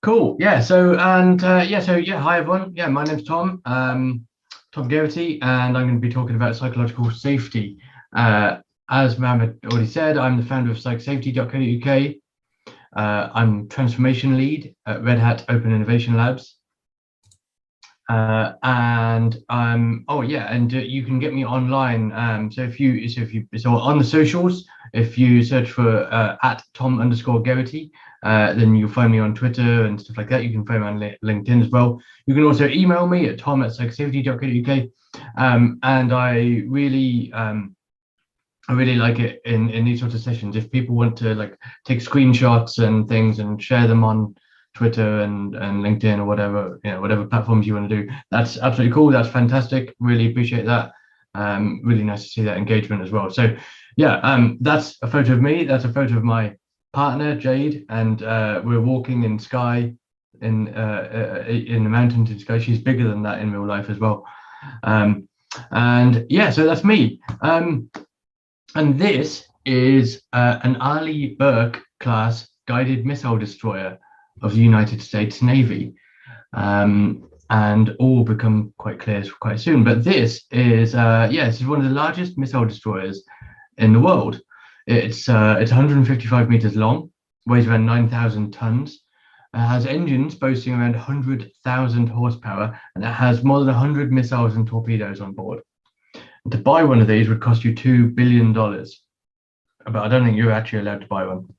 Cool. Yeah. Hi everyone. Yeah, my name's Tom. Tom Geraghty, and I'm going to be talking about psychological safety. As Mohammed already said, I'm the founder of psychsafety.co.uk. I'm transformation lead at Red Hat Open Innovation Labs. You can get me online. So on the socials, if you search for at Tom_Geraghty, then you'll find me on Twitter and stuff like that. You can find me on LinkedIn as well. You can also email me at tom@psychsafety.co.uk. And I really like it in these sorts of sessions. If people want to like take screenshots and things and share them on Twitter and LinkedIn or whatever, whatever platforms you want to do, that's absolutely cool. That's fantastic. Really appreciate that. Really nice to see that engagement as well. So yeah, that's a photo of me. That's a photo of my partner Jade, and we're walking in Skye in the mountains in Skye. She's bigger than that in real life as well. So that's me. And this is an Arleigh Burke-class guided missile destroyer of the United States Navy. And all will become quite clear quite soon. But this is one of the largest missile destroyers in the world. It's 155 meters long, weighs around 9,000 tons, has engines boasting around 100,000 horsepower, and it has more than 100 missiles and torpedoes on board. And to buy one of these would cost you $2 billion, but I don't think you're actually allowed to buy one.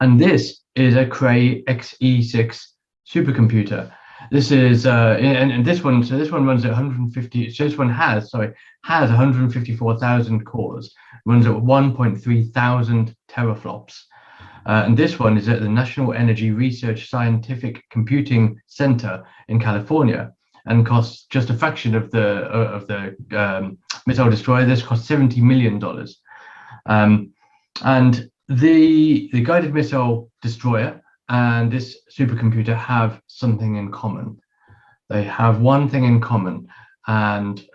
And this is a Cray XE6 supercomputer. This is this one runs at 150. So this one has 154,000 cores, runs at 1.3 thousand teraflops, and this one is at the National Energy Research Scientific Computing Center in California, and costs just a fraction of the missile destroyer. This costs $70 million, and the guided missile destroyer and this supercomputer have something in common. They have one thing in common, and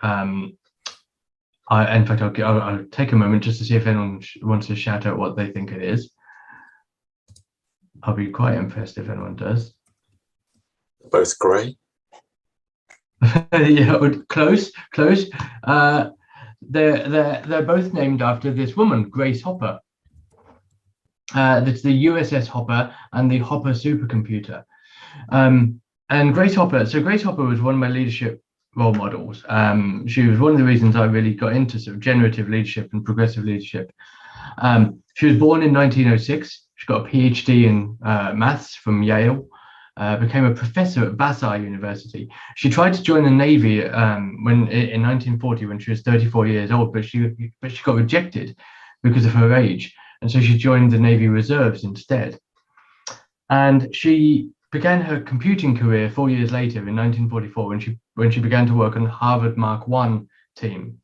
I'll take a moment just to see if anyone wants to shout out what they think it is. I'll be quite impressed if anyone does. Both grey. Yeah, close. They're both named after this woman, Grace Hopper. That's the USS Hopper and the Hopper supercomputer. And Grace Hopper was one of my leadership role models. She was one of the reasons I really got into sort of generative leadership and progressive leadership. She was born in 1906. She got a PhD in maths from Yale. Became a professor at Vassar University. She tried to join the Navy in 1940 when she was 34 years old, but she got rejected because of her age, and so she joined the Navy Reserves instead. And she began her computing career 4 years later in 1944 when she began to work on the Harvard Mark I team.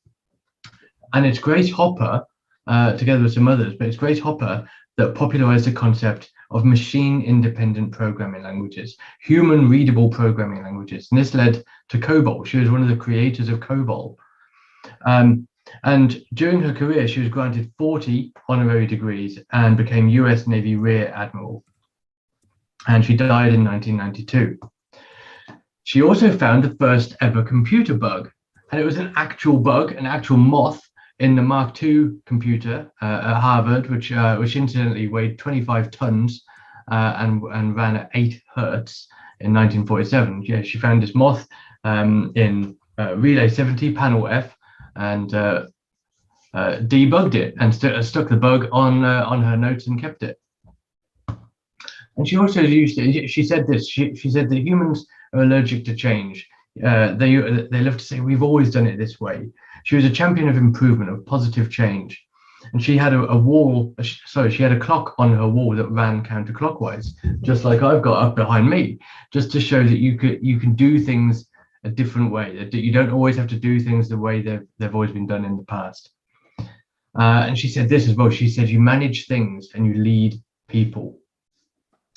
And it's Grace Hopper, together with some others, but it's Grace Hopper that popularized the concept of machine-independent programming languages, human-readable programming languages. And this led to COBOL. She was one of the creators of COBOL. And during her career, she was granted 40 honorary degrees and became US Navy Rear Admiral. And she died in 1992. She also found the first ever computer bug. And it was an actual bug, an actual moth in the Mark II computer at Harvard, which incidentally weighed 25 tons and ran at 8 hertz in 1947. Yeah, she found this moth in Relay 70, Panel F, and debugged it and stuck the bug on her notes and kept it. And she also used it. She said this. She said that humans are allergic to change. They love to say we've always done it this way. She was a champion of improvement, of positive change, and she had she had a clock on her wall that ran counterclockwise, just like I've got up behind me, just to show that you can do things a different way. That you don't always have to do things the way they've always been done in the past. And she said this as well. She said you manage things and you lead people.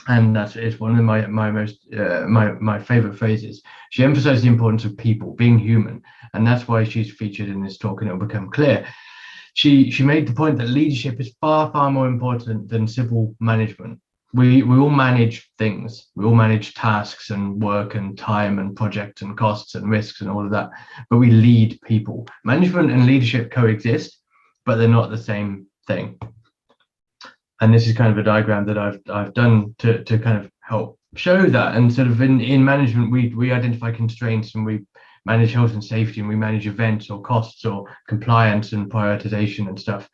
And it's one of my favorite phrases. She emphasized the importance of people, being human, and that's why she's featured in this talk, and it'll become clear. She made the point that leadership is far more important than civil management. we all manage things. We all manage tasks and work and time and projects and costs and risks and all of that. But we lead people. Management and leadership coexist, but they're not the same thing. And this is kind of a diagram that I've done to kind of help show that. And sort of in management, we identify constraints, and we manage health and safety, and we manage events or costs or compliance and prioritization and stuff.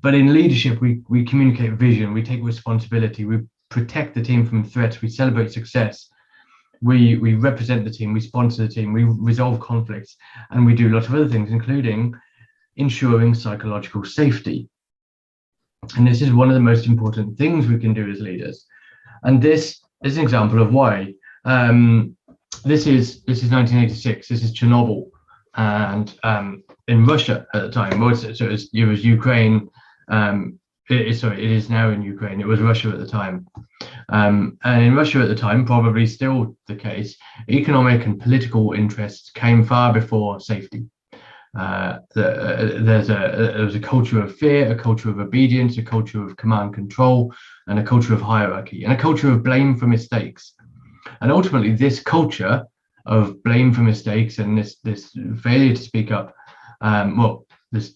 But in leadership, we communicate vision, we take responsibility, we protect the team from threats, we celebrate success, we represent the team, we sponsor the team, we resolve conflicts, and we do lots of other things, including ensuring psychological safety. And this is one of the most important things we can do as leaders. And this is an example of why. This is 1986. This is Chernobyl, and in Russia at the time. Well, so it was Ukraine. It is now in Ukraine. It was Russia at the time, and in Russia at the time, probably still the case. Economic and political interests came far before safety. There was a culture of fear, a culture of obedience, a culture of command control, and a culture of hierarchy, and a culture of blame for mistakes. And ultimately, this culture of blame for mistakes and this failure to speak up, this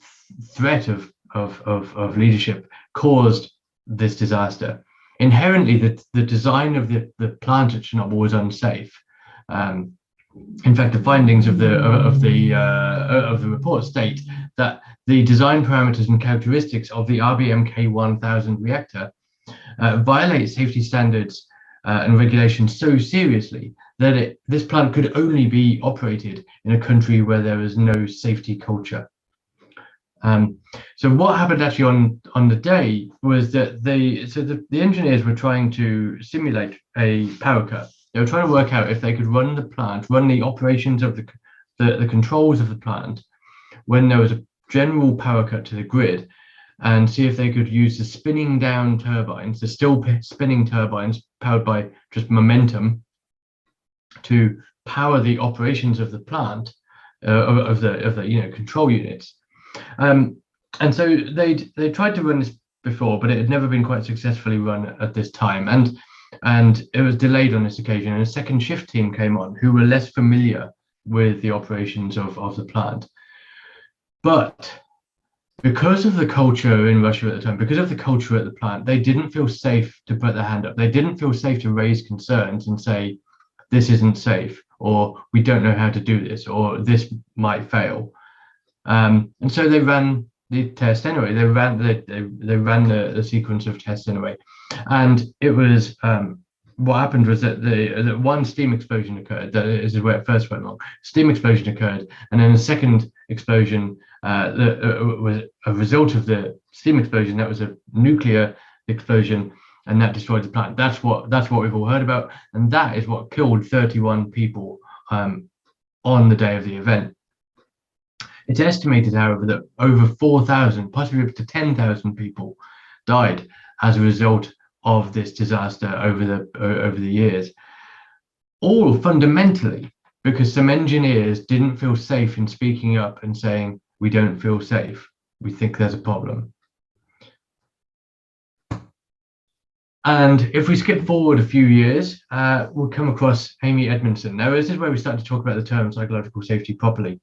threat of leadership caused this disaster. Inherently, the design of the plant at Chernobyl was unsafe. In fact, the findings of the report state that the design parameters and characteristics of the RBM K1000 reactor violate safety standards and regulations so seriously that this plant could only be operated in a country where there is no safety culture. So what happened actually on the day was that the engineers were trying to simulate a power cut. They were trying to work out if they could run the plant, run the operations of the controls of the plant when there was a general power cut to the grid, and see if they could use the spinning down turbines, the still spinning turbines powered by just momentum, to power the operations of the plant, of the control units. And so they tried to run this before, but it had never been quite successfully run at this time, and it was delayed on this occasion. And a second shift team came on who were less familiar with the operations of the plant. But because of the culture in Russia at the time, because of the culture at the plant, they didn't feel safe to put their hand up. They didn't feel safe to raise concerns and say, this isn't safe, or we don't know how to do this, or this might fail. And so they ran the test anyway. They ran the sequence of tests anyway. And it was what happened was that one steam explosion occurred. This is where it first went wrong. Steam explosion occurred, and then a second explosion was a result of the steam explosion. That was a nuclear explosion, and that destroyed the plant. That's what we've all heard about, and that is what killed 31 people on the day of the event. It's estimated, however, that over 4,000, possibly up to 10,000 people died as a result of this disaster over the years. All fundamentally because some engineers didn't feel safe in speaking up and saying, we don't feel safe, we think there's a problem. And if we skip forward a few years, we'll come across Amy Edmondson. Now, this is where we start to talk about the term psychological safety properly.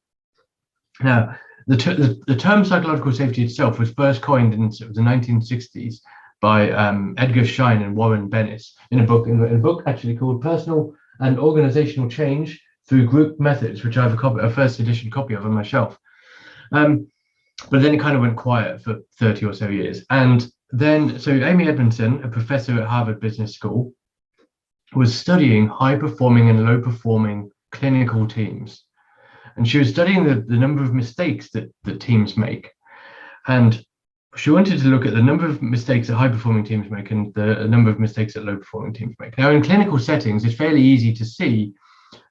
Now, the term psychological safety itself was first coined in the 1960s by Edgar Schein and Warren Bennis in a book actually called Personal and Organizational Change Through Group Methods, which I have a first edition copy of on my shelf. But then it kind of went quiet for 30 or so years. And then, so Amy Edmondson, a professor at Harvard Business School, was studying high-performing and low-performing clinical teams. And she was studying the number of mistakes that teams make. And she wanted to look at the number of mistakes that high-performing teams make and the number of mistakes that low-performing teams make. Now, in clinical settings, it's fairly easy to see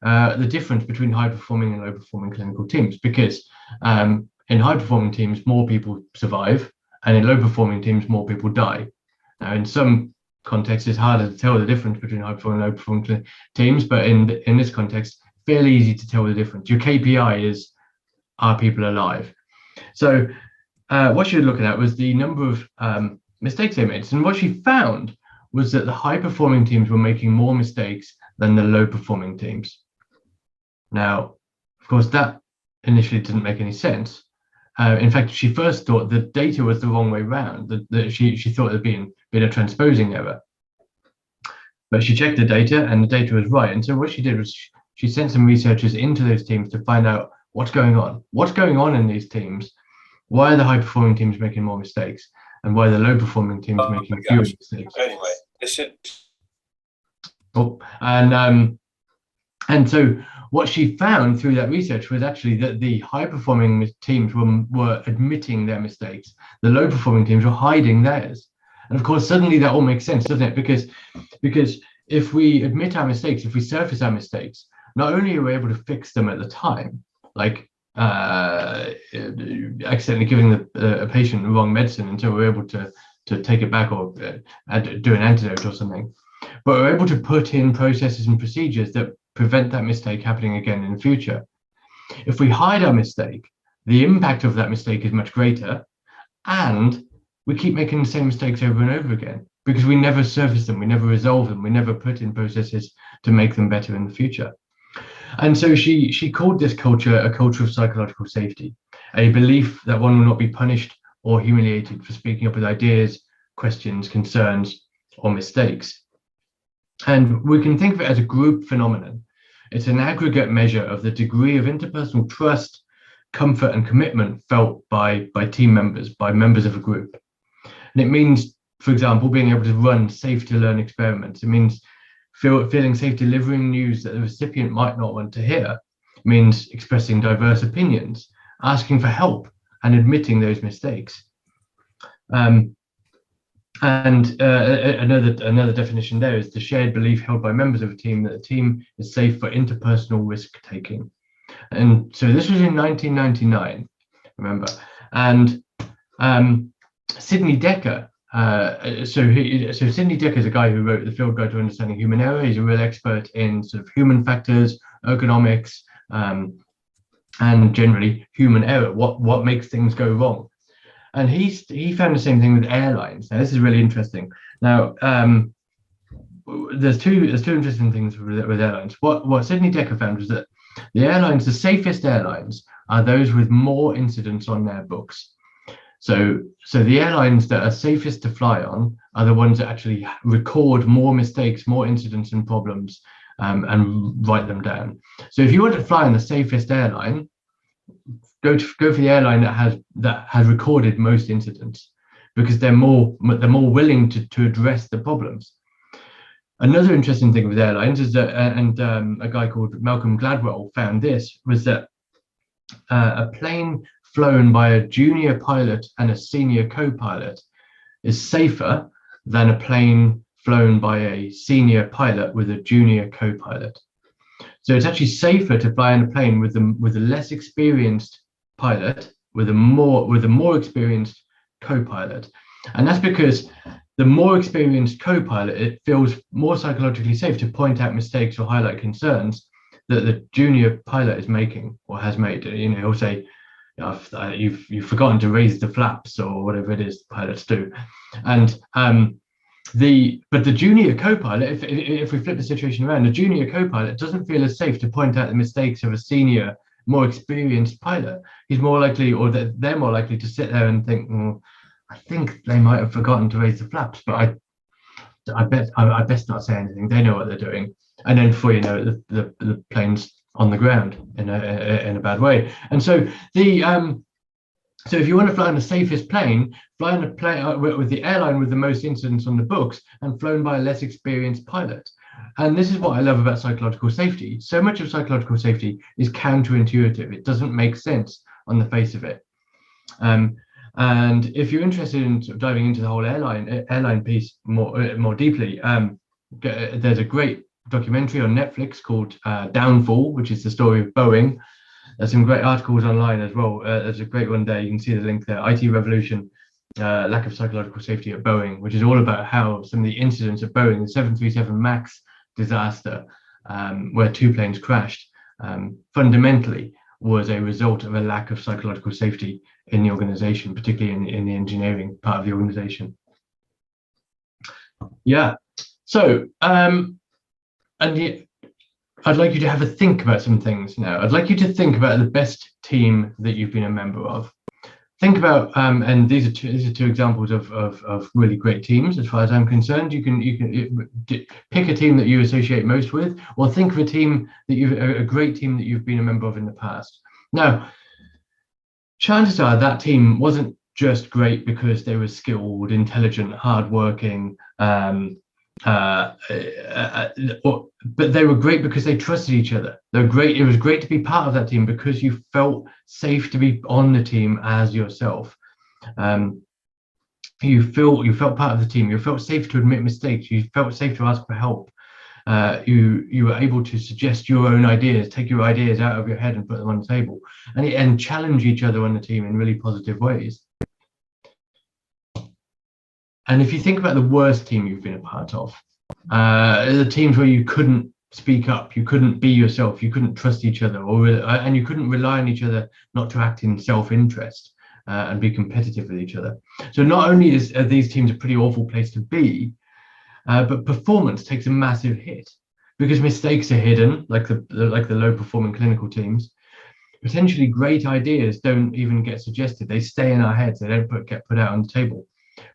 the difference between high-performing and low-performing clinical teams, because in high-performing teams, more people survive, and in low-performing teams, more people die. Now, in some contexts, it's harder to tell the difference between high-performing and low-performing teams, but in this context, fairly easy to tell the difference. Your KPI is, are people alive? So what she was looking at was the number of mistakes they made. And what she found was that the high-performing teams were making more mistakes than the low-performing teams. Now, of course, that initially didn't make any sense. In fact, she first thought the data was the wrong way round, that she thought there'd been a transposing error. But she checked the data and the data was right. And so what she did was she sent some researchers into those teams to find out what's going on. What's going on in these teams? Why are the high-performing teams making more mistakes? And why are the low-performing teams making fewer mistakes? Anyway, listen. Oh, and so what she found through that research was actually that the high-performing teams were admitting their mistakes. The low-performing teams were hiding theirs. And of course, suddenly that all makes sense, doesn't it? Because if we admit our mistakes, if we surface our mistakes, not only are we able to fix them at the time, like accidentally giving a patient the wrong medicine until we're able to take it back or do an antidote or something, but we're able to put in processes and procedures that prevent that mistake happening again in the future. If we hide our mistake, the impact of that mistake is much greater, and we keep making the same mistakes over and over again because we never surface them, we never resolve them, we never put in processes to make them better in the future. And so she called this culture a culture of psychological safety, a belief that one will not be punished or humiliated for speaking up with ideas, questions, concerns, or mistakes. And we can think of it as a group phenomenon. It's an aggregate measure of the degree of interpersonal trust, comfort, and commitment felt by team members, by members of a group. And it means, for example, being able to run safe-to-learn experiments. It means feeling safe delivering news that the recipient might not want to hear. It means expressing diverse opinions, asking for help, and admitting those mistakes. Another definition there is the shared belief held by members of a team that the team is safe for interpersonal risk taking. And so this was in 1999, remember, and Sidney Dekker. So Sidney Dekker is a guy who wrote the Field Guide to Understanding Human Error. He's a real expert in sort of human factors, ergonomics, and generally human error. What makes things go wrong? And he found the same thing with airlines. Now this is really interesting. Now there's two interesting things with airlines. What Sidney Dekker found was that the safest airlines are those with more incidents on their books. So the airlines that are safest to fly on are the ones that actually record more mistakes, more incidents and problems, and write them down. So if you want to fly on the safest airline, go for the airline that has recorded most incidents, because they're more willing to address the problems. Another interesting thing with airlines is that, and a guy called Malcolm Gladwell found this, was that a plane flown by a junior pilot and a senior co-pilot is safer than a plane flown by a senior pilot with a junior co-pilot. So it's actually safer to fly on a plane with a less experienced pilot with a more experienced co-pilot. And that's because the more experienced co-pilot, it feels more psychologically safe to point out mistakes or highlight concerns that the junior pilot is making or has made. You know, he'll say, you've forgotten to raise the flaps or whatever it is pilots do. And but the junior co-pilot, if we flip the situation around, the junior co-pilot doesn't feel as safe to point out the mistakes of a senior, more experienced pilot. He's more likely, or they're more likely to sit there and think, well, I think they might have forgotten to raise the flaps, but I best not say anything. They know what they're doing. And then before you know it, the plane's on the ground in a bad way. And so so if you want to fly on the safest plane, fly on a plane with the airline with the most incidents on the books and flown by a less experienced pilot. And this is what I love about psychological safety. So much of psychological safety is counterintuitive. It doesn't make sense on the face of it. And if you're interested in sort of diving into the whole airline piece more deeply, there's a great documentary on Netflix called Downfall, which is the story of Boeing. There's some great articles online as well. There's a great one there. You can see the link there. IT Revolution, Lack of Psychological Safety at Boeing, which is all about how some of the incidents at Boeing, the 737 MAX disaster, where two planes crashed, fundamentally was a result of a lack of psychological safety in the organization, particularly in the engineering part of the organization. Yeah. So, I'd like you to have a think about some things now. I'd like you to think about the best team that you've been a member of. Think about, and these are two examples of really great teams as far as I'm concerned. You can pick a team that you associate most with, or think of a team that a great team that you've been a member of in the past. Now, chances are that team wasn't just great because they were skilled, intelligent, hardworking, but they were great because they trusted each other. They're great. It was great to be part of that team because you felt safe to be on the team as yourself. You felt part of the team. You felt safe to admit mistakes. You felt safe to ask for help. You were able to suggest your own ideas, take your ideas out of your head and put them on the table, and challenge each other on the team in really positive ways. And if you think about the worst team you've been a part of, the teams where you couldn't speak up, you couldn't be yourself, you couldn't trust each other, and you couldn't rely on each other not to act in self-interest and be competitive with each other. So not only are these teams a pretty awful place to be, but performance takes a massive hit because mistakes are hidden, like the low-performing clinical teams. Potentially great ideas don't even get suggested; they stay in our heads. They don't get put out on the table.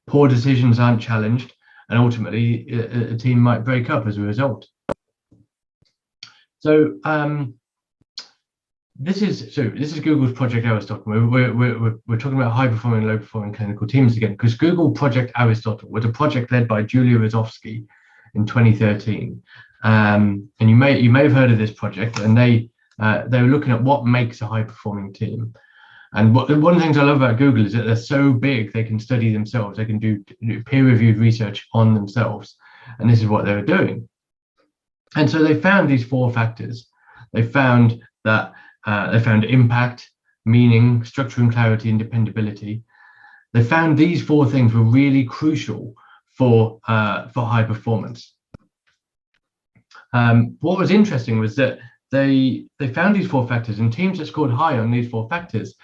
Poor decisions aren't challenged, and ultimately a team might break up as a result. So this is Google's Project Aristotle. We're talking about high performing and low performing clinical teams again, because Google Project Aristotle was a project led by Julia Rozovsky in 2013, and you may have heard of this project. And they were looking at what makes a high performing team. And one of the things I love about Google is that they're so big, they can study themselves. They can do peer-reviewed research on themselves. And this is what they were doing. And so they found these 4 factors. They found that they found impact, meaning, structure and clarity, and dependability. They found these 4 things were really crucial for high performance. What was interesting was that they found these 4 factors, and teams that scored high on these 4 factors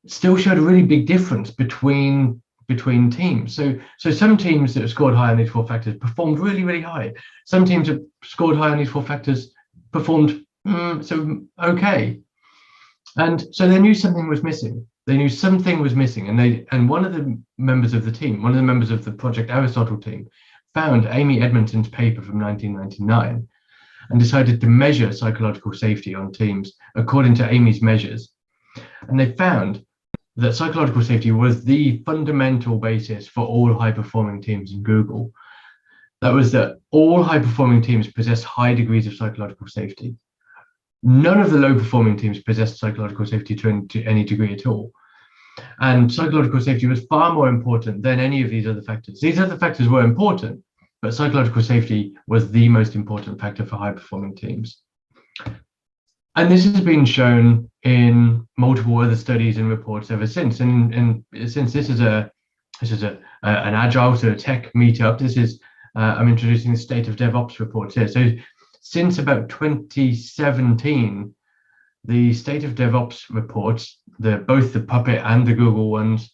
still showed a really big difference between teams. So some teams that scored high on these 4 factors performed really, really high. Some teams that scored high on these 4 factors performed okay. And so they knew something was missing. They knew something was missing, and one of the members of the team, one of the members of the Project Aristotle team, found Amy Edmonton's paper from 1999 and decided to measure psychological safety on teams according to Amy's measures. And they found that psychological safety was the fundamental basis for all high-performing teams in Google. That was that all high-performing teams possessed high degrees of psychological safety. None of the low-performing teams possessed psychological safety to any degree at all. And psychological safety was far more important than any of these other factors. These other factors were important, but psychological safety was the most important factor for high-performing teams. And this has been shown in multiple other studies and reports ever since. And since this is an Agile, so a tech meetup, I'm introducing the State of DevOps reports here. So since about 2017, the State of DevOps reports, both the Puppet and the Google ones,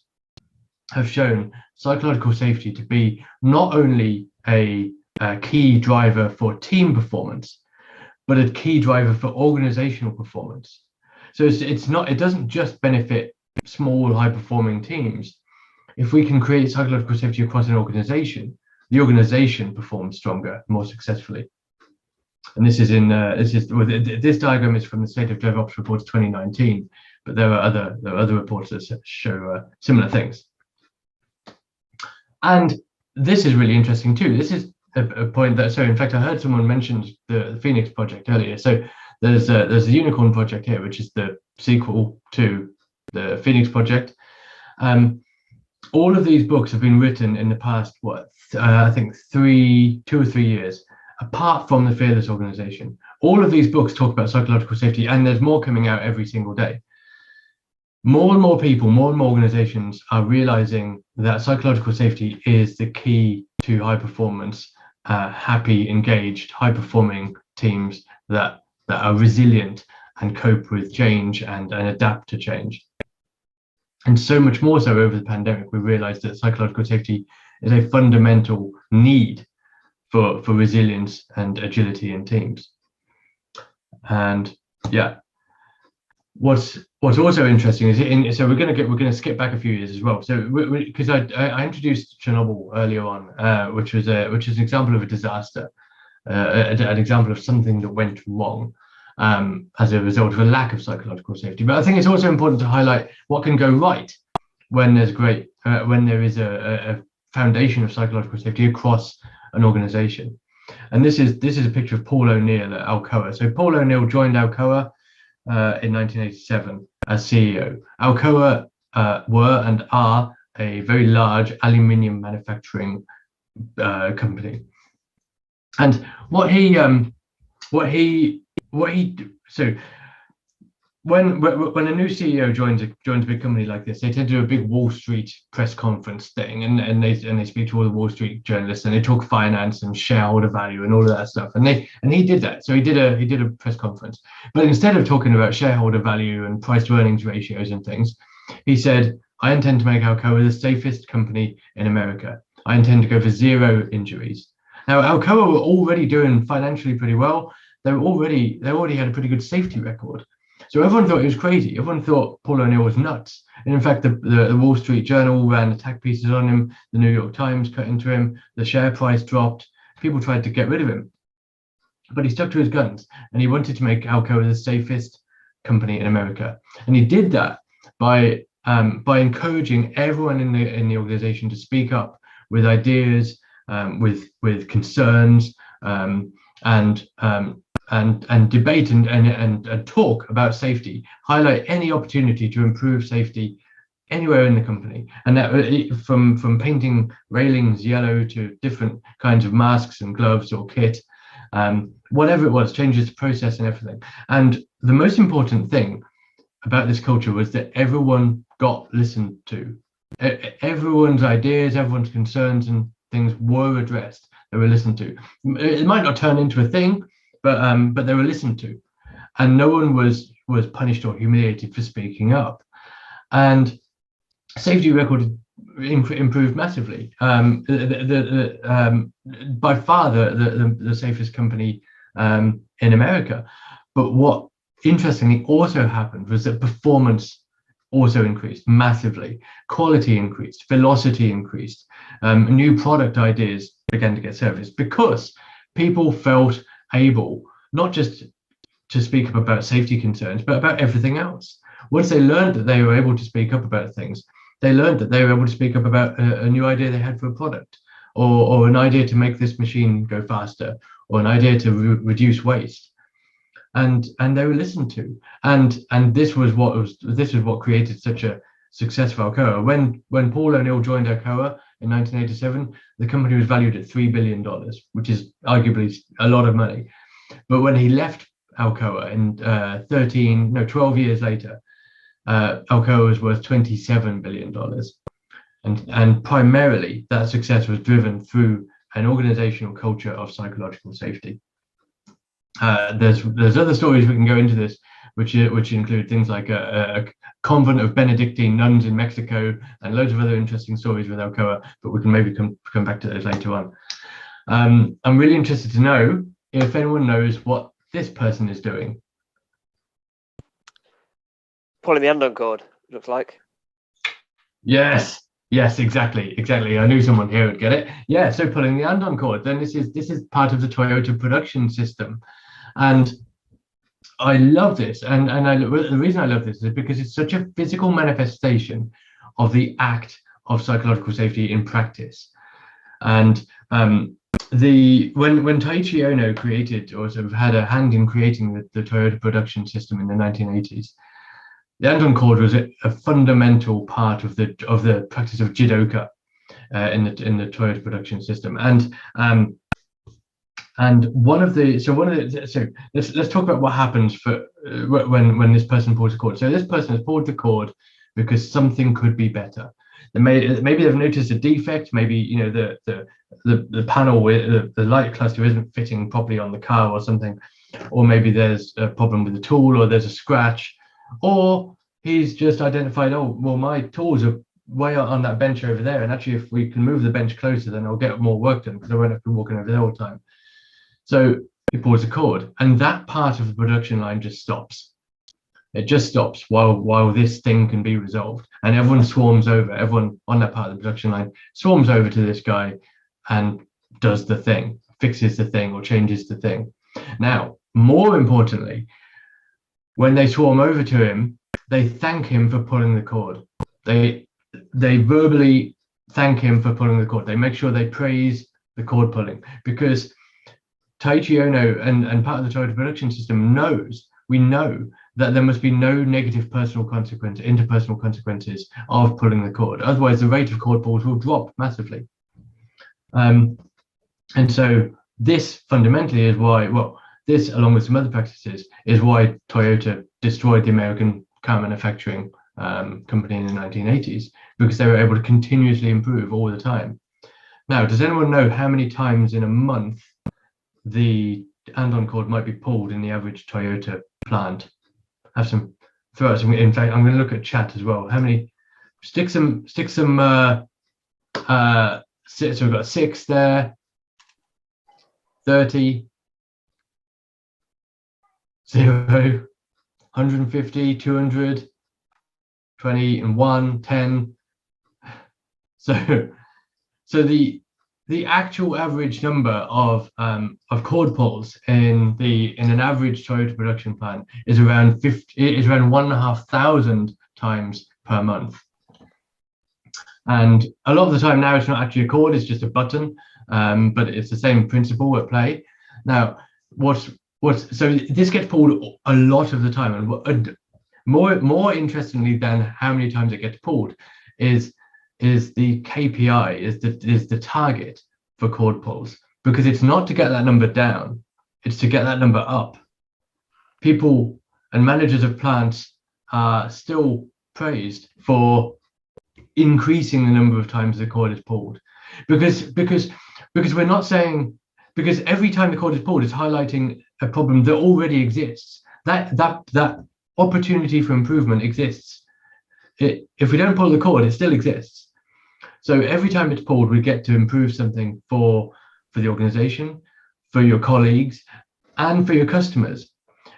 have shown psychological safety to be not only a key driver for team performance, but a key driver for organizational performance. So it doesn't just benefit small, high-performing teams. If we can create psychological safety across an organization, the organization performs stronger, more successfully. And this diagram is from the State of DevOps reports 2019, but there are other reports that show similar things. And this is really interesting too. This is a point that, so in fact, I heard someone mention the Phoenix project earlier. So there's the Unicorn project here, which is the sequel to the Phoenix project. All of these books have been written in the past, I think 2 or 3 years, apart from the Fearless Organization. All of these books talk about psychological safety, and there's more coming out every single day. More and more people, more and more organizations are realizing that psychological safety is the key to high performance, happy, engaged, high performing teams that are resilient and cope with change and adapt to change. And so much more so over the pandemic, we realized that psychological safety is a fundamental need for resilience and agility in teams. And yeah, what's also interesting is so we're going to skip back a few years as well. So because I introduced Chernobyl earlier on, which was an example of a disaster, an example of something that went wrong as a result of a lack of psychological safety. But I think it's also important to highlight what can go right when there is a foundation of psychological safety across an organization. And this is a picture of Paul O'Neill at Alcoa. So Paul O'Neill joined Alcoa in 1987 as CEO. Alcoa were and are a very large aluminium manufacturing company. And so when a new CEO joins a big company like this, they tend to do a big Wall Street press conference thing, and they speak to all the Wall Street journalists, and they talk finance and shareholder value and all of that stuff. And he did that. So he did a press conference, but instead of talking about shareholder value and price to earnings ratios and things, he said, "I intend to make Alcoa the safest company in America. I intend to go for 0 injuries." Now, Alcoa were already doing financially pretty well. They already had a pretty good safety record. So everyone thought he was crazy. Everyone thought Paul O'Neill was nuts. And in fact, the Wall Street Journal ran attack pieces on him. The New York Times cut into him. The share price dropped. People tried to get rid of him. But he stuck to his guns, and he wanted to make Alcoa the safest company in America. And he did that by encouraging everyone in the organization to speak up with ideas, with concerns, and debate and talk about safety, highlight any opportunity to improve safety anywhere in the company. And that from painting railings yellow to different kinds of masks and gloves or kit, whatever it was, changes the process and everything. And the most important thing about this culture was that everyone got listened to. Everyone's ideas, everyone's concerns and things were addressed. They were listened to. It might not turn into a thing, but they were listened to, and no one was punished or humiliated for speaking up. And safety record improved massively. By far the safest company in America. But what interestingly also happened was that performance also increased massively, quality increased, velocity increased, new product ideas began to get surfaced because people felt able not just to speak up about safety concerns, but about everything else. Once they learned that they were able to speak up about things, they learned that they were able to speak up about a new idea they had for a product, or an idea to make this machine go faster, or an idea to reduce waste. And they were listened to, and this was what created such a success for Alcoa. When Paul O'Neill joined Alcoa in 1987, the company was valued at $3 billion, which is arguably a lot of money. But when he left Alcoa in 12 years later, Alcoa was worth $27 billion. And primarily that success was driven through an organizational culture of psychological safety. There's other stories we can go into this, which include things like a convent of Benedictine nuns in Mexico and loads of other interesting stories with Alcoa, but we can maybe come back to those later on. I'm really interested to know if anyone knows what this person is doing. Pulling the undone cord, looks like. Yes, exactly. I knew someone here would get it. Yeah, so pulling the undone cord. Then this is part of the Toyota production system, and I love this. And the reason I love this is because it's such a physical manifestation of the act of psychological safety in practice. And when Taiichi Ohno created, or sort of had a hand in creating the Toyota production system in the 1980s, the undone cord was a fundamental part of the practice of Jidoka in the Toyota production system. And let's talk about what happens for when this person pulls the cord. So this person has pulled the cord because something could be better. Maybe they've noticed a defect. Maybe the panel with the light cluster isn't fitting properly on the car or something, or maybe there's a problem with the tool, or there's a scratch, or he's just identified, oh well, my tools are way on that bench over there, and actually if we can move the bench closer, then I'll get more work done because I won't have to be walking over there all the time. So he pulls the cord, and that part of the production line just stops. It just stops while this thing can be resolved, and everyone swarms over. Everyone on that part of the production line swarms over to this guy and does the thing, fixes the thing, or changes the thing. Now, more importantly, when they swarm over to him, they thank him for pulling the cord. They verbally thank him for pulling the cord. They make sure they praise the cord pulling, because Taiichi Ohno and part of the Toyota production system we know that there must be no negative interpersonal consequences of pulling the cord. Otherwise, the rate of cord pulls will drop massively. And so this fundamentally is why, well, this, along with some other practices, is why Toyota destroyed the American car manufacturing company in the 1980s, because they were able to continuously improve all the time. Now, does anyone know how many times in a month the andon cord might be pulled in the average Toyota plant? Throw out some. In fact, I'm going to look at chat as well. How many? Stick some. So we've got 6 there. 30. 0. 150. 200. 20 and 1. 10. So the actual average number of cord pulls in an average Toyota production plant is around 1,500 times per month. And a lot of the time now it's not actually a cord, it's just a button, but it's the same principle at play. Now, so this gets pulled a lot of the time, and more interestingly than how many times it gets pulled is the KPI, is the target for cord pulls, because it's not to get that number down, it's to get that number up. People and managers of plants are still praised for increasing the number of times the cord is pulled, because we're not saying, because every time the cord is pulled, it's highlighting a problem that already exists. That opportunity for improvement exists. If we don't pull the cord, it still exists. So every time it's pulled, we get to improve something for the organization, for your colleagues, and for your customers.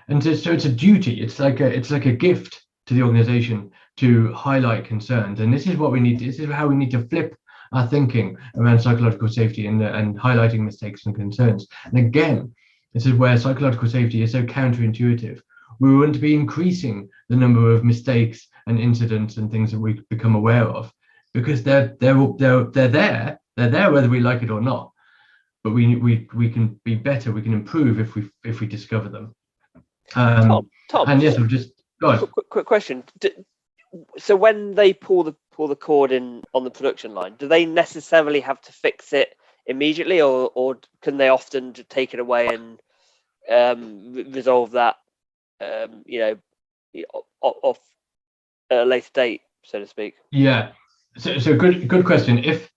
And so it's a duty. It's like a gift to the organization to highlight concerns. And this is what we need. This is how we need to flip our thinking around psychological safety and highlighting mistakes and concerns. And again, this is where psychological safety is so counterintuitive. We want to be increasing the number of mistakes and incidents and things that we become aware of, because they're there whether we like it or not. But we can be better, we can improve if we discover them. Tom, and yes, I'm just go on. Quick question. So when they pull the cord in on the production line, do they necessarily have to fix it immediately, or can they often take it away and resolve that off a later date, so to speak? Yeah. So good question. If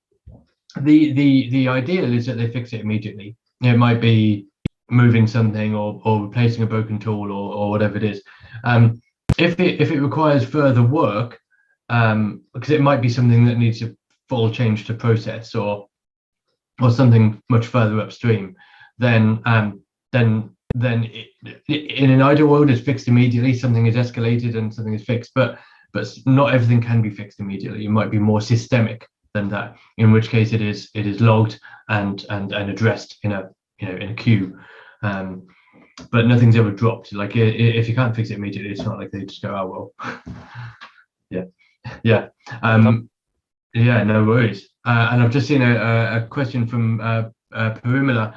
the ideal is that they fix it immediately, it might be moving something or replacing a broken tool or whatever it is. If it requires further work, because it might be something that needs a full change to process or something much further upstream, then in an ideal world it's fixed immediately. Something is escalated and something is fixed, but not everything can be fixed immediately. It might be more systemic than that, in which case it is logged and addressed in a queue. But nothing's ever dropped. Like if you can't fix it immediately, it's not like they just go, oh well. yeah no worries. And I've just seen a question from Perimila,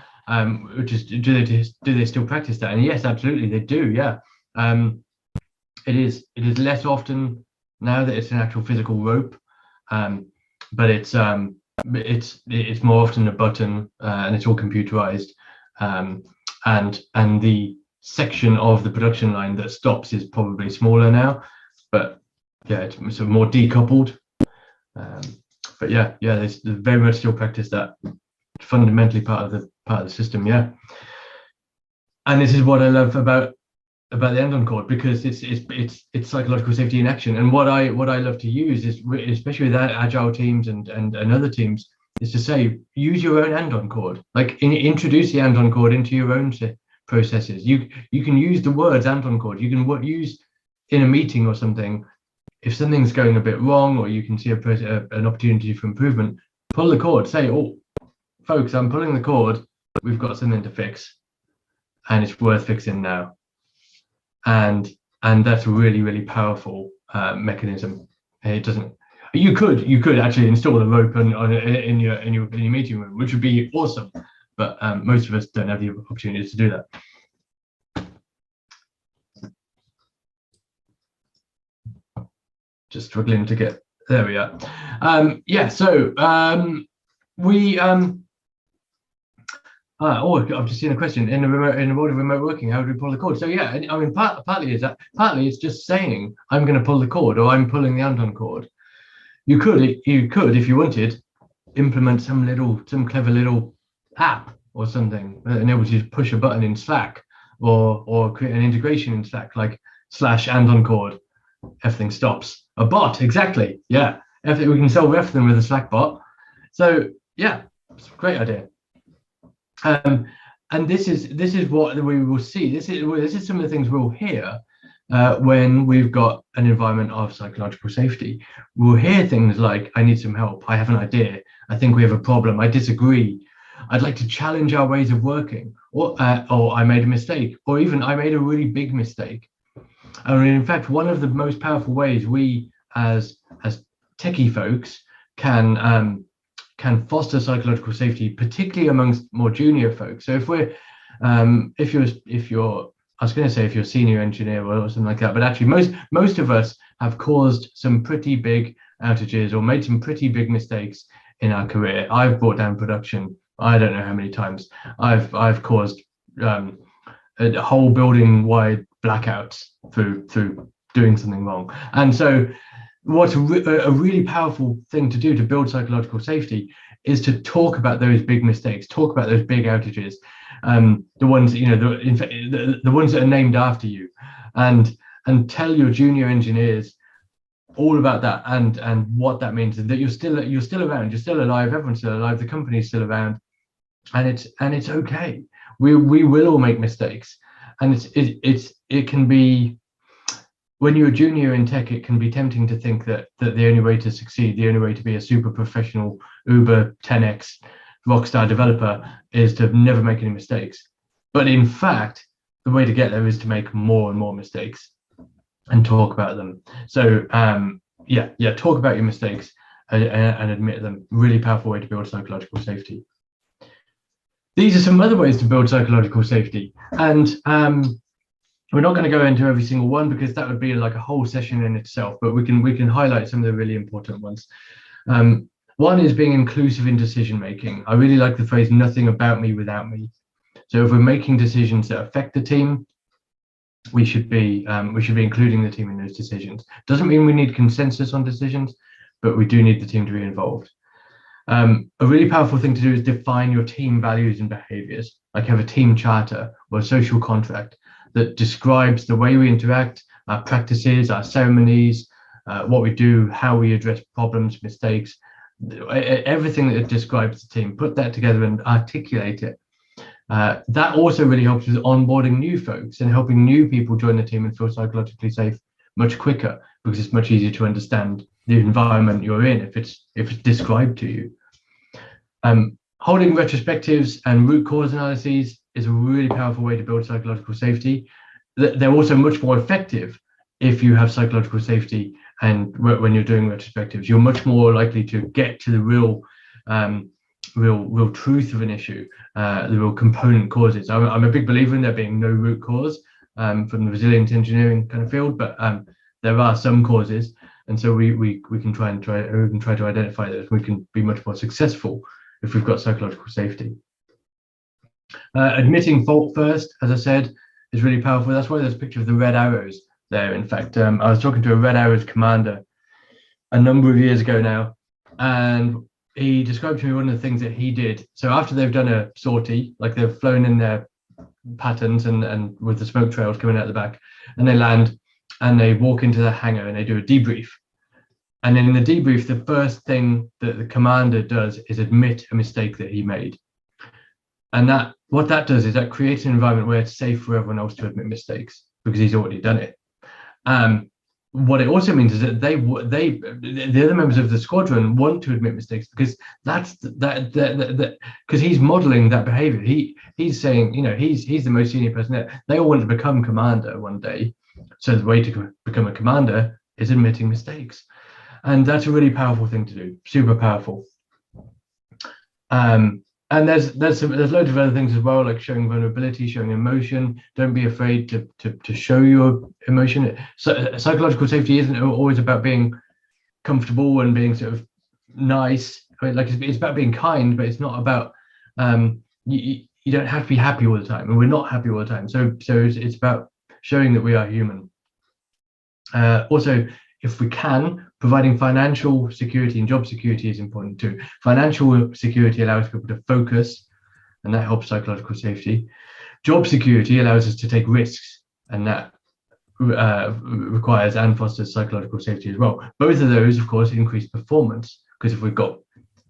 which is, do they still practice that? And yes, absolutely they do. Yeah. It is less often now that it's an actual physical rope, but it's more often a button, and it's all computerized, and the section of the production line that stops is probably smaller now, but yeah, it's sort of more decoupled. But yeah, they very much still practice that, fundamentally part of the system. Yeah, and this is what I love about about the end-on cord, because it's psychological safety in action. And what I love to use is, especially with agile teams and other teams, is to say, use your own end-on cord. Like introduce the end-on cord into your own processes. You can use the words end-on cord. You can use in a meeting or something. If something's going a bit wrong, or you can see an opportunity for improvement, pull the cord. Say, oh, folks, I'm pulling the cord. We've got something to fix, and it's worth fixing now. And that's a really, really powerful mechanism. It doesn't. You could actually install a rope in your meeting room, which would be awesome. But most of us don't have the opportunity to do that. Just struggling to get there. We are. Yeah. So we. I've just seen a question in the world of remote working. How do we pull the cord? So yeah, I mean, partly is that. Partly it's just saying I'm going to pull the cord, or I'm pulling the end-on cord. You could, if you wanted, implement some clever little app or something that enables you to push a button in Slack, or create an integration in Slack, like /end-on cord. Everything stops. A bot, exactly. Yeah, we can solve everything with a Slack bot. So yeah, it's a great idea. And this is what we will see. This is some of the things we'll hear when we've got an environment of psychological safety. We'll hear things like, I need some help, I have an idea, I think we have a problem, I disagree, I'd like to challenge our ways of working, or I made a mistake, or even I made a really big mistake. And in fact, one of the most powerful ways we as techie folks can foster psychological safety, particularly amongst more junior folks. So if you're I was going to say if you're a senior engineer or something like that, but actually most of us have caused some pretty big outages or made some pretty big mistakes in our career. I've brought down production, I don't know how many times. I've caused a whole building wide blackouts through doing something wrong. And so what's a really powerful thing to do to build psychological safety is to talk about those big mistakes, talk about those big outages, the ones the ones that are named after you, and tell your junior engineers all about that and what that means, and that you're still around, you're still alive, everyone's still alive, the company's still around, and it's okay. We will all make mistakes, and it can be. When you're a junior in tech, it can be tempting to think that the only way to succeed, the only way to be a super professional Uber 10x rockstar developer is to never make any mistakes. But in fact, the way to get there is to make more and more mistakes and talk about them. So talk about your mistakes and admit them. Really powerful way to build psychological safety. These are some other ways to build psychological safety. And we're not going to go into every single one because that would be like a whole session in itself, but we can highlight some of the really important ones. One is being inclusive in decision making. I really like the phrase "nothing about me without me." So if we're making decisions that affect the team, we should be including the team in those decisions. Doesn't mean we need consensus on decisions, but we do need the team to be involved. A really powerful thing to do is define your team values and behaviors, like have a team charter or a social contract that describes the way we interact, our practices, our ceremonies, what we do, how we address problems, mistakes, everything that describes the team. Put that together and articulate it. That also really helps with onboarding new folks and helping new people join the team and feel psychologically safe much quicker, because it's much easier to understand the environment you're in if it's described to you. Holding retrospectives and root cause analyses is a really powerful way to build psychological safety. They're also much more effective if you have psychological safety, and when you're doing retrospectives, you're much more likely to get to the real truth of an issue, the real component causes. I'm a big believer in there being no root cause from the resilient engineering kind of field, but there are some causes, and so we can try to identify those. We can be much more successful if we've got psychological safety. Admitting fault first, as I said, is really powerful. That's why there's a picture of the red arrows there. In fact, I was talking to a red arrows commander a number of years ago now, and he described to me one of the things that he did. So after they've done a sortie, like they've flown in their patterns and with the smoke trails coming out the back, and they land and they walk into the hangar and they do a debrief. And then in the debrief, the first thing that the commander does is admit a mistake that he made. And that what that does is that creates an environment where it's safe for everyone else to admit mistakes because he's already done it. What it also means is that the other members of the squadron want to admit mistakes because because he's modeling that behavior. He's saying, you know, he's the most senior person there. They all want to become commander one day. So the way to become a commander is admitting mistakes. And that's a really powerful thing to do, super powerful. And there's loads of other things as well, like showing vulnerability, showing emotion. Don't be afraid to show your emotion. So psychological safety isn't always about being comfortable and being sort of nice. I mean, like it's about being kind, but it's not about you don't have to be happy all the time, and we're not happy all the time. So it's about showing that we are human. Also, if we can, providing financial security and job security is important too. Financial security allows people to focus, and that helps psychological safety. Job security allows us to take risks, and that requires and fosters psychological safety as well. Both of those, of course, increase performance, because if we've got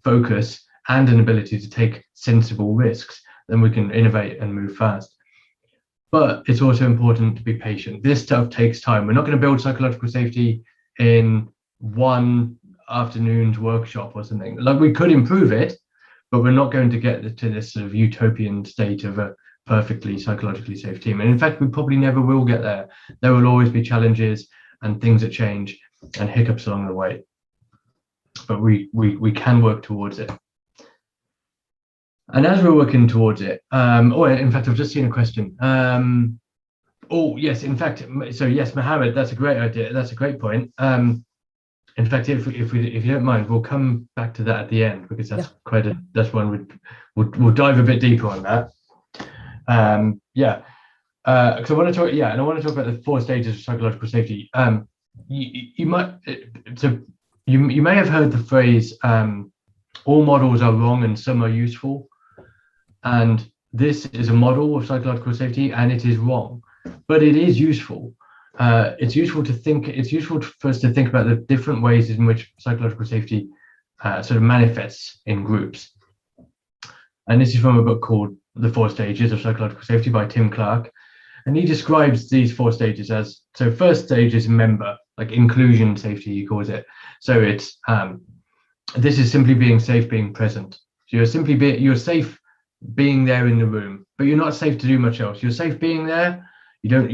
focus and an ability to take sensible risks, then we can innovate and move fast. But it's also important to be patient. This stuff takes time. We're not going to build psychological safety in one afternoon's workshop or something. Like, we could improve it, but we're not going to get to this sort of utopian state of a perfectly psychologically safe team. And in fact, we probably never will get there. There will always be challenges and things that change and hiccups along the way. But we can work towards it. And as we're working towards it, in fact, I've just seen a question. Oh, yes, in fact, so yes, Mohammed, that's a great idea. That's a great point. In fact, if you don't mind, we'll come back to that at the end, because that's that's one we'll dive a bit deeper on that. Because I want to talk, and I want to talk about the 4 stages of psychological safety. You may have heard the phrase, all models are wrong and some are useful. And this is a model of psychological safety, and it is wrong, but it is useful. It's useful to think. It's useful for us to think about the different ways in which psychological safety sort of manifests in groups. And this is from a book called The 4 Stages of Psychological Safety by Tim Clark, and he describes these 4 stages as, so first stage is member, like inclusion safety, he calls it. So it's this is simply being safe, being present. So you're safe being there in the room, but you're not safe to do much else. You're safe being there. You don't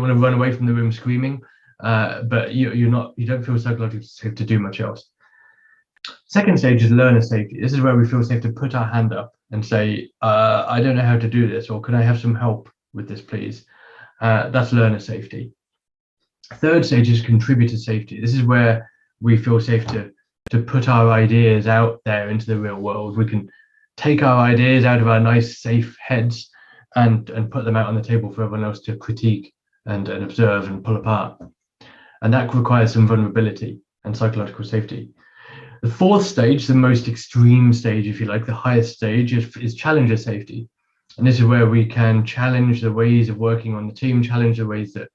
want to run away from the room screaming, but you don't feel psychologically safe to do much else. Second stage is learner safety. This is where we feel safe to put our hand up and say, I don't know how to do this, or could I have some help with this, please? That's learner safety. Third stage is contributor safety. This is where we feel safe to put our ideas out there into the real world. We can take our ideas out of our nice, safe heads and put them out on the table for everyone else to critique and observe and pull apart. And that requires some vulnerability and psychological safety. The 4th stage, the most extreme stage, if you like, the highest stage, is challenger safety. And this is where we can challenge the ways of working on the team, challenge the ways that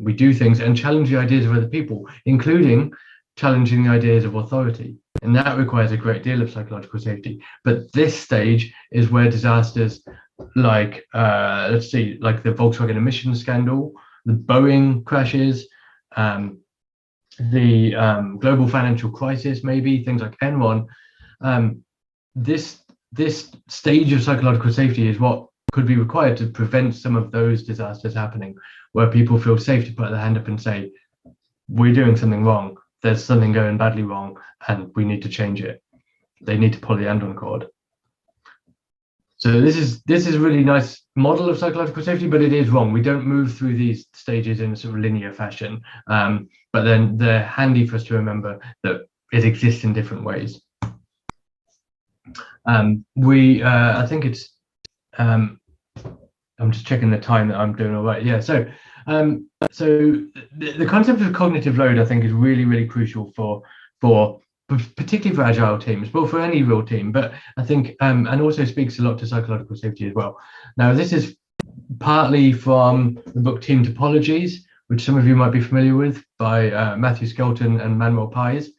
we do things, and challenge the ideas of other people, including challenging the ideas of authority. And that requires a great deal of psychological safety. But this stage is where disasters like, let's see, like the Volkswagen emissions scandal, the Boeing crashes, the global financial crisis, maybe things like Enron. This stage of psychological safety is what could be required to prevent some of those disasters happening, where people feel safe to put their hand up and say, we're doing something wrong. There's something going badly wrong, and we need to change it. They need to pull the Andon cord. So this is a really nice model of psychological safety, but it is wrong. We don't move through these stages in a sort of linear fashion, but then they're handy for us to remember that it exists in different ways. I think it's, I'm just checking the time that I'm doing all right. Yeah, so the concept of cognitive load, I think, is really, really crucial for particularly for agile teams, but for any real team. But I think, and also speaks a lot to psychological safety as well. Now, this is partly from the book Team Topologies, which some of you might be familiar with, by Matthew Skelton and Manuel Pais.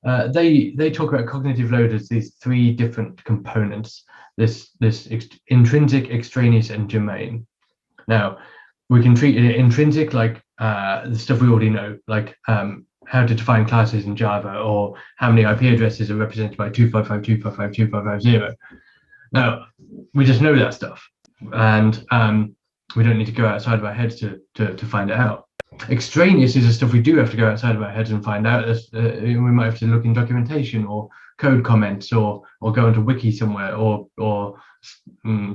They talk about cognitive load as these three different components: this intrinsic, extraneous, and germane. Now, we can treat it intrinsic, like the stuff we already know, like how to define classes in Java, or how many IP addresses are represented by 255.255.255.0. Now, we just know that stuff, and we don't need to go outside of our heads to find it out. Extraneous is the stuff we do have to go outside of our heads and find out. We might have to look in documentation or code comments, or go into wiki somewhere, or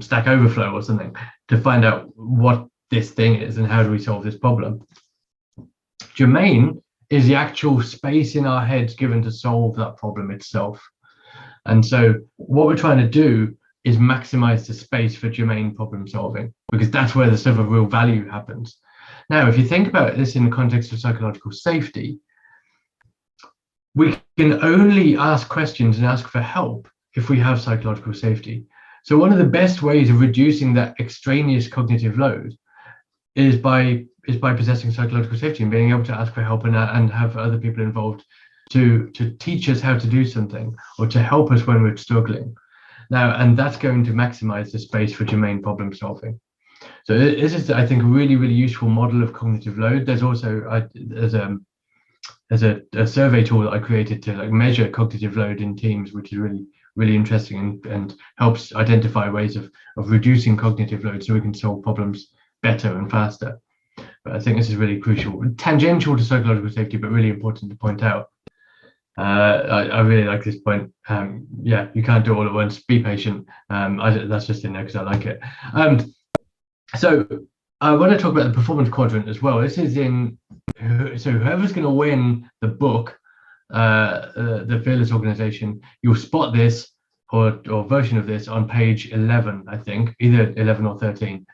Stack Overflow or something, to find out what this thing is and how do we solve this problem. Germane is the actual space in our heads given to solve that problem itself. And so what we're trying to do is maximize the space for germane problem solving, because that's where the stuff of real value happens. Now, if you think about this in the context of psychological safety, we can only ask questions and ask for help if we have psychological safety. So one of the best ways of reducing that extraneous cognitive load is by possessing psychological safety and being able to ask for help and have other people involved to teach us how to do something, or to help us when we're struggling. Now, and that's going to maximize the space for germane problem solving. So this is, I think, a really, really useful model of cognitive load. There's also there's a survey tool that I created to measure cognitive load in teams, which is really, really interesting and helps identify ways of reducing cognitive load so we can solve problems better and faster. But I think this is really crucial, tangential to psychological safety, but really important to point out. I really like this point. Yeah, you can't do it all at once. Be patient. That's just in there because I like it. So I want to talk about the performance quadrant as well. This is in, so whoever's going to win the book, the Fearless Organization, you'll spot this or version of this on page 11, I think, either 11 or 13.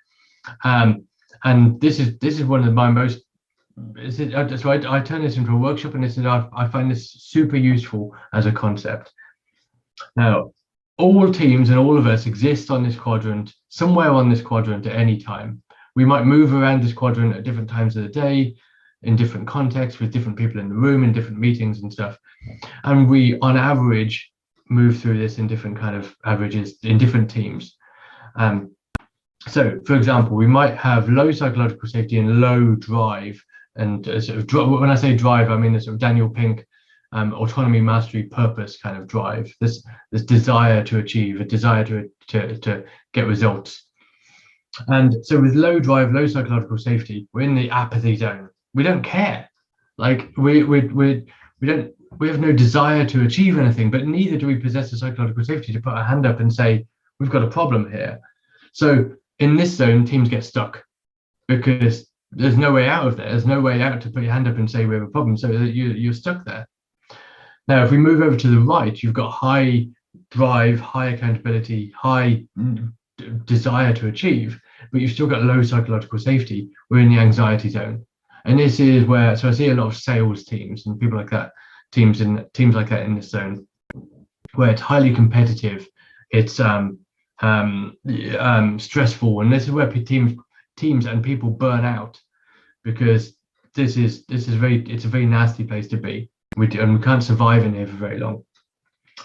And this is one of my most, so I turn this into a workshop, and I find this super useful as a concept. Now, all teams and all of us exist on this quadrant, somewhere on this quadrant at any time. We might move around this quadrant at different times of the day, in different contexts, with different people in the room, in different meetings and stuff. And we, on average, move through this in different kind of averages in different teams. So, for example, we might have low psychological safety and low drive. And when I say drive, I mean the sort of Daniel Pink autonomy, mastery, purpose kind of drive. This desire to achieve, a desire to get results. And so with low drive, low psychological safety, we're in the apathy zone. We don't care. Like we have no desire to achieve anything, but neither do we possess the psychological safety to put our hand up and say, we've got a problem here. So in this zone, teams get stuck because there's no way out of there. There's no way out to put your hand up and say we have a problem. So you're stuck there. Now, if we move over to the right, you've got high drive, high accountability, high desire to achieve, but you've still got low psychological safety. We're in the anxiety zone. And this is where, so I see a lot of sales teams and people like that, teams like that in this zone, where it's highly competitive, it's stressful, and this is where teams and people burn out, because it's a very nasty place to be. We can't survive in here for very long.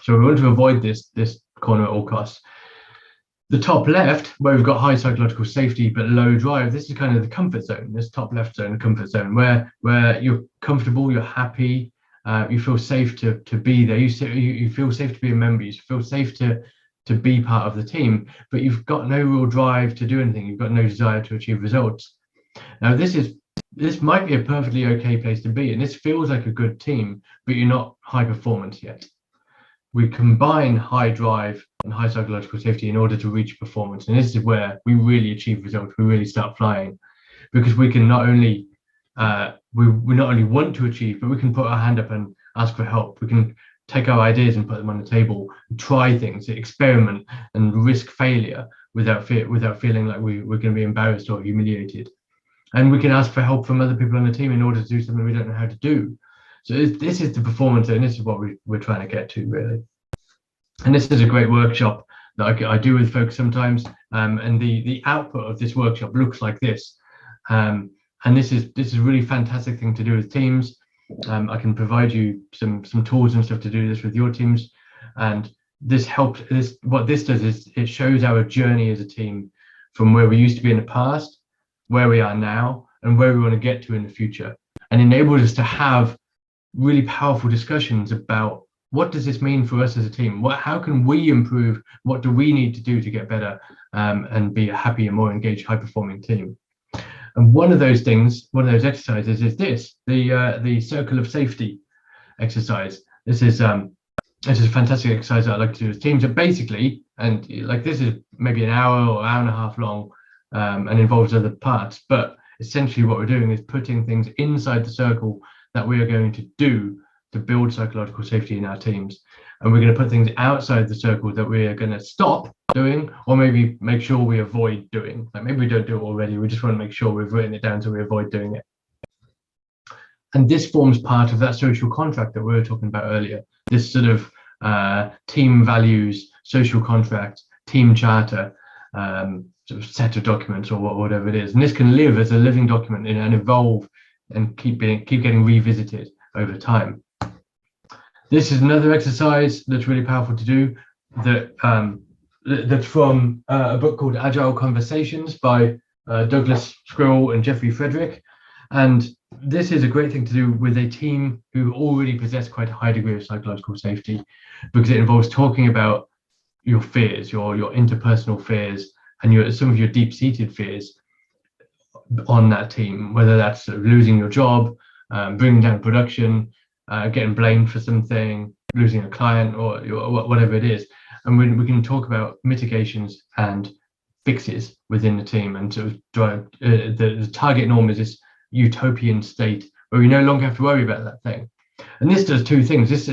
So we want to avoid this corner at all costs. The top left, where we've got high psychological safety but low drive, this is kind of the comfort zone. This top left zone, the comfort zone, where you're comfortable, you're happy, you feel safe to be there. You feel safe to be a member. You feel safe to be part of the team, but you've got no real drive to do anything. You've got no desire to achieve results. Now, this might be a perfectly okay place to be, and this feels like a good team, but you're not high performance yet. We combine high drive and high psychological safety in order to reach performance, and this is where we really achieve results. We really start flying, because we can not only we not only want to achieve, but we can put our hand up and ask for help. We can take our ideas and put them on the table, and try things, experiment, and risk failure without feeling like we're going to be embarrassed or humiliated. And we can ask for help from other people on the team in order to do something we don't know how to do. So this is the performance, and this is what we're trying to get to, really. And this is a great workshop that I do with folks sometimes, and the output of this workshop looks like this. And this is a really fantastic thing to do with teams. I can provide you some tools and stuff to do this with your teams, and this helps. What this does is it shows our journey as a team from where we used to be in the past, where we are now, and where we want to get to in the future, and enables us to have really powerful discussions about what does this mean for us as a team? How can we improve? What do we need to do to get better and be a happier, more engaged, high-performing team? And one of those things, one of those exercises is the circle of safety exercise. This is a fantastic exercise that I like to do with teams. And basically, and like this is maybe an hour or hour and a half long, and involves other parts. But essentially, what we're doing is putting things inside the circle that we are going to do to build psychological safety in our teams. And we're going to put things outside the circle that we are going to stop doing, or maybe make sure we avoid doing. Like maybe we don't do it already, we just want to make sure we've written it down so we avoid doing it. And this forms part of that social contract that we were talking about earlier, this sort of team values, social contract, team charter, sort of set of documents or whatever it is. And this can live as a living document and evolve and keep getting revisited over time. This is another exercise that's really powerful to do, that's from a book called Agile Conversations by Douglas Squirrel and Jeffrey Frederick. And this is a great thing to do with a team who already possess quite a high degree of psychological safety, because it involves talking about your fears, your interpersonal fears, and some of your deep-seated fears on that team, whether that's sort of losing your job, bringing down production, getting blamed for something, losing a client, or whatever it is. And we can talk about mitigations and fixes within the team, and sort of drive the target norm is this utopian state where we no longer have to worry about that thing. And this does two things. This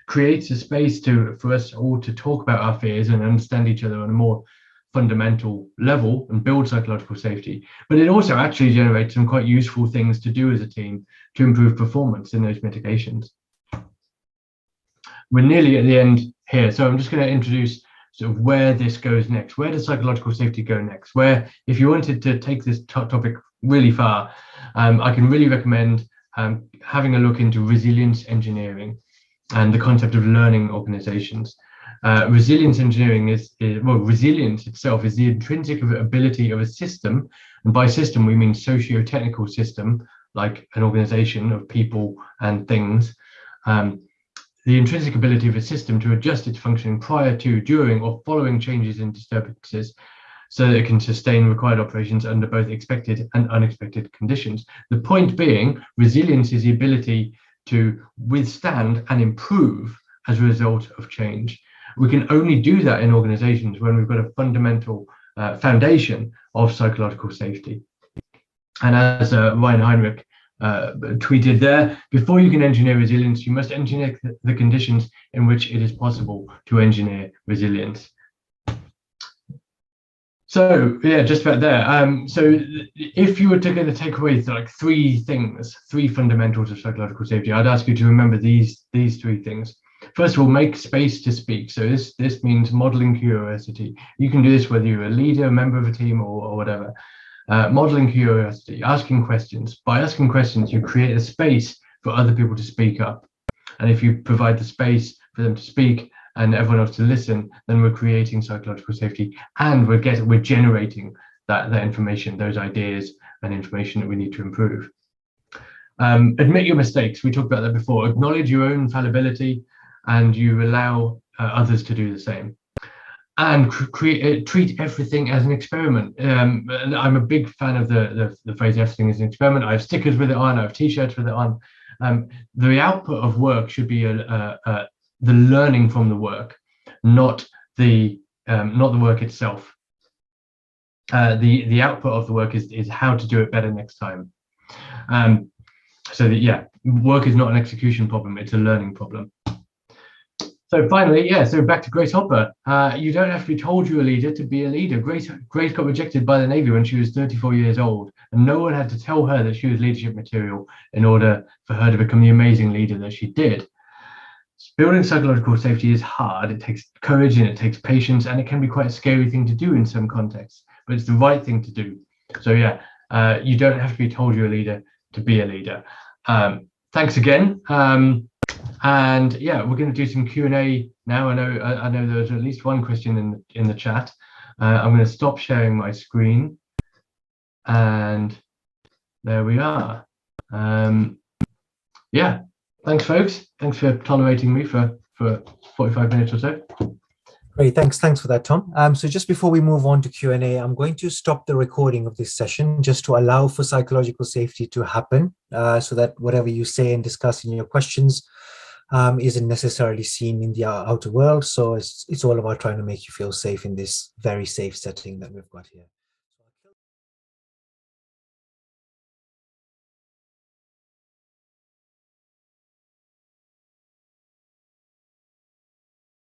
creates a space for us all to talk about our fears and understand each other on a more fundamental level and build psychological safety. But it also actually generates some quite useful things to do as a team to improve performance in those mitigations. We're nearly at the end here, so I'm just going to introduce sort of where this goes next. Where does psychological safety go next? Where, if you wanted to take this topic really far, I can really recommend having a look into resilience engineering and the concept of learning organizations. Resilience engineering resilience itself is the intrinsic ability of a system, and by system we mean socio-technical system, like an organization of people and things. The intrinsic ability of a system to adjust its functioning prior to, during, or following changes in disturbances, so that it can sustain required operations under both expected and unexpected conditions. The point being, resilience is the ability to withstand and improve as a result of change. We can only do that in organizations when we've got a fundamental foundation of psychological safety. And as Ryan Heinrich tweeted there, before you can engineer resilience, you must engineer the conditions in which it is possible to engineer resilience. So yeah, just about there. So if you were to going to take away like three fundamentals of psychological safety, I'd ask you to remember these three things. First of all, make space to speak. So this means modeling curiosity. You can do this whether you're a leader, a member of a team, or whatever. Modeling curiosity, asking questions. By asking questions, you create a space for other people to speak up. And if you provide the space for them to speak and everyone else to listen, then we're creating psychological safety, and we're generating that information, those ideas and information that we need to improve. Admit your mistakes. We talked about that before. Acknowledge your own fallibility, and you allow others to do the same. And treat everything as an experiment. And I'm a big fan of the phrase "everything is an experiment." I have stickers with it on. I have T-shirts with it on. The output of work should be the learning from the work, not the work itself. The output of the work is how to do it better next time. So work is not an execution problem; it's a learning problem. So finally, so back to Grace Hopper. You don't have to be told you're a leader to be a leader. Grace got rejected by the Navy when she was 34 years old, and no one had to tell her that she was leadership material in order for her to become the amazing leader that she did. building psychological safety is hard. It takes courage and it takes patience, and it can be quite a scary thing to do in some contexts, but it's the right thing to do. So yeah, you don't have to be told you're a leader to be a leader. Thanks again. And yeah, we're going to do some Q&A now. I know there's at least one question in the chat. I'm going to stop sharing my screen, and there we are. Yeah, thanks, folks. Thanks for tolerating me for 45 minutes or so. Great, thanks for that, Tom. So just before we move on to Q&A, I'm going to stop the recording of this session just to allow for psychological safety to happen, so that whatever you say and discuss in your questions isn't necessarily seen in the outer world. So it's all about trying to make you feel safe in this very safe setting that we've got here.